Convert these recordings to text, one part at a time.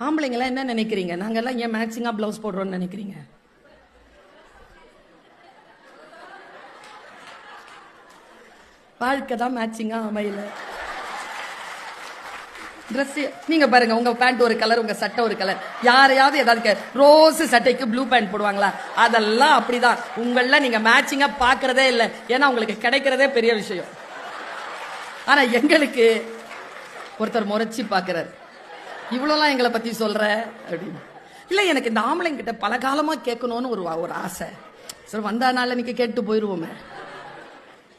ஆம்பளைங்களாம் என்ன நினைக்கிறீங்க? நாங்கெல்லாம் ஏன் மேட்சிங்கா பிளவுஸ் போடுறோம்னு நினைக்கிறீங்க? வாழ்க்கை தான் மேட்சிங்கா அமையல. ட்ரெஸ் நீங்க பாருங்க, உங்க பேண்ட் ஒரு கலர், உங்க சட்டை ஒரு கலர். யாரையாவது ஏதாவது ரோஸ் சட்டைக்கு ப்ளூ பேண்ட் போடுவாங்களா? அதெல்லாம் அப்படிதான். உங்கள நீங்க மேட்சிங்கா பாக்குறதே இல்ல. ஏன்னா உங்களுக்கு கிடைக்கிறதே பெரிய விஷயம். ஆனா எங்களுக்கு ஒருத்தர் முறைச்சி பாக்குறாரு, இவ்வளவுலாம் எங்களை பத்தி சொல்ற அப்படின்னு. இல்ல, எனக்கு இந்த ஆம்பளைங்க கிட்ட பல காலமா கேட்கணும்னு ஒரு ஆசை. சரி, வந்தா நாள் நீங்க கேட்டு போயிருவோமே.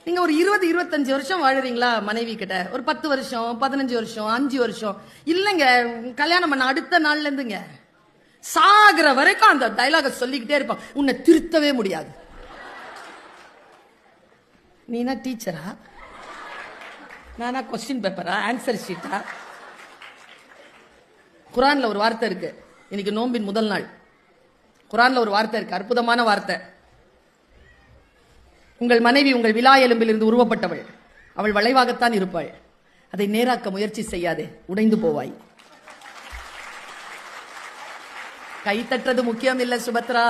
நீங்க ஒரு 20-25 வருஷம் வாழறீங்களா மனைவி கிட்ட? ஒரு 10 வருஷம், 15 வருஷம், 5 வருஷம் இல்லைங்க, கல்யாணம் பண்ண அடுத்த நாள்ல இருந்துங்க சாகுற வரைக்கும் அந்த டைலாக சொல்லிக்கிட்டே இருப்பான். உன்னை திருத்தவே முடியாது. நீனா டீச்சரா? நானா கொஸ்டின் பேப்பரா? ஆன்சர் ஷீட்டா? குரான்ல ஒரு வார்த்தை இருக்கு. இன்னைக்கு நோம்பின் முதல் நாள். குரான்ல ஒரு வார்த்தை இருக்கு, அற்புதமான வார்த்தை. உங்கள் மனைவி உங்கள் விலா எலும்பிலிருந்து உருவப்பட்டவள். அவள் வளைவாகத்தான் இருப்பாள். அதை நேராக்க முயற்சி செய்யாதே, உடைந்து போவாய். கை தட்டுறது முக்கியம் இல்ல சுபத்ரா.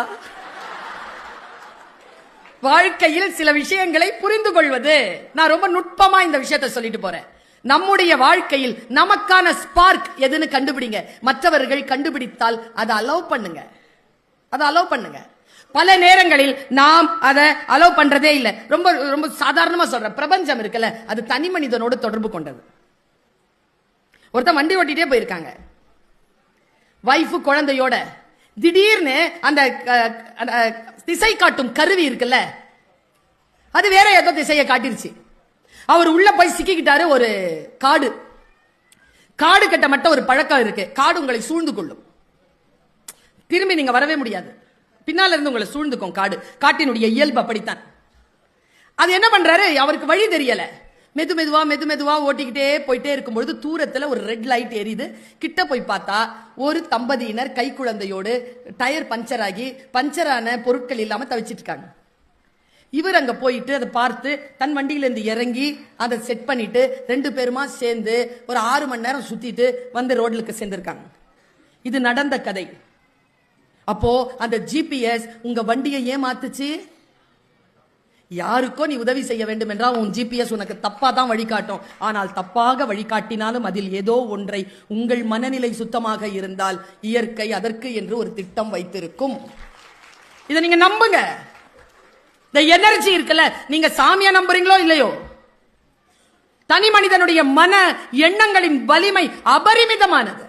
வாழ்க்கையில் சில விஷயங்களை புரிந்து கொள்வது. நான் ரொம்ப நுட்பமா இந்த விஷயத்தை சொல்லிட்டு போறேன். நம்முடைய வாழ்க்கையில் நமக்கான ஸ்பார்க் எதுன்னு கண்டுபிடிங்க. மற்றவர்கள் கண்டுபிடித்தால் அதை அலோவ் பண்ணுங்க. அதை அலோவ் பண்ணுங்க. பல நேரங்களில் நாம் அதை அலோவ் பண்றதே இல்லை. ரொம்ப ரொம்ப சாதாரணமா சொல்ற, பிரபஞ்சம் இருக்குல்ல, அது தனி மனிதனோடு தொடர்பு கொண்டது. ஒருத்தன் வண்டி ஓட்டிட்டே போயிருக்காங்க, வைஃப் குழந்தையோட. திடீர்னு அந்த திசை காட்டும் கருவி இருக்குல்ல, அது வேற ஏதோ திசையை காட்டிருச்சு. அவர் உள்ள போய் சிக்கிக்கிட்டாரு. ஒரு காடு. காடு கட்ட மட்டும் ஒரு பழக்கம் இருக்கு. காடு உங்களை சூழ்ந்து கொள்ளும். திரும்பி நீங்க வரவே முடியாது. பின்னால இருந்து உங்களை சூழ்ந்துக்கும் காடு. காட்டினுடைய இயல்பு அப்படித்தான். அது என்ன பண்றாரு, அவருக்கு வழி தெரியல. மெதுமெதுவா ஓட்டிக்கிட்டே போயிட்டே இருக்கும்பொழுது தூரத்துல ஒரு ரெட் லைட் எரியுது. கிட்ட போய் பார்த்தா ஒரு தம்பதியினர் கை குழந்தையோடு டயர் பஞ்சர் ஆகி பஞ்சரான பொருட்கள் இல்லாம தவிச்சிட்டு இருக்காங்க. இவர் அங்க போயிட்டு அதை பார்த்து தன் வண்டியில இருந்து இறங்கி அதை செட் பண்ணிட்டு 2 பேருமா சேர்ந்து ஒரு 6 மணி நேரம் சுத்திட்டு வந்து ரோட்லுக்கு சேர்ந்திருக்காங்க. இது நடந்த கதை. அப்போ அந்த ஜிபிஎஸ் உங்க வண்டியை ஏமாத்துச்சு. யாருக்கோ நீ உதவி செய்ய வேண்டும் என்றால் உன் ஜிபிஎஸ் உனக்கு தப்பா தான் வழிகாட்டும். ஆனால் தப்பாக வழிகாட்டினாலும் அதில் ஏதோ ஒன்றை, உங்கள் மனநிலை சுத்தமாக இருந்தால் இயற்கை அதற்கு என்று ஒரு திட்டம் வைத்திருக்கும். இதை நீங்க நம்புங்க. இந்த எனர்ஜி இருக்குல்ல, நீங்க சாமியா நம்புறீங்களோ இல்லையோ, தனி மனிதனுடைய மன எண்ணங்களின் வலிமை அபரிமிதமானது.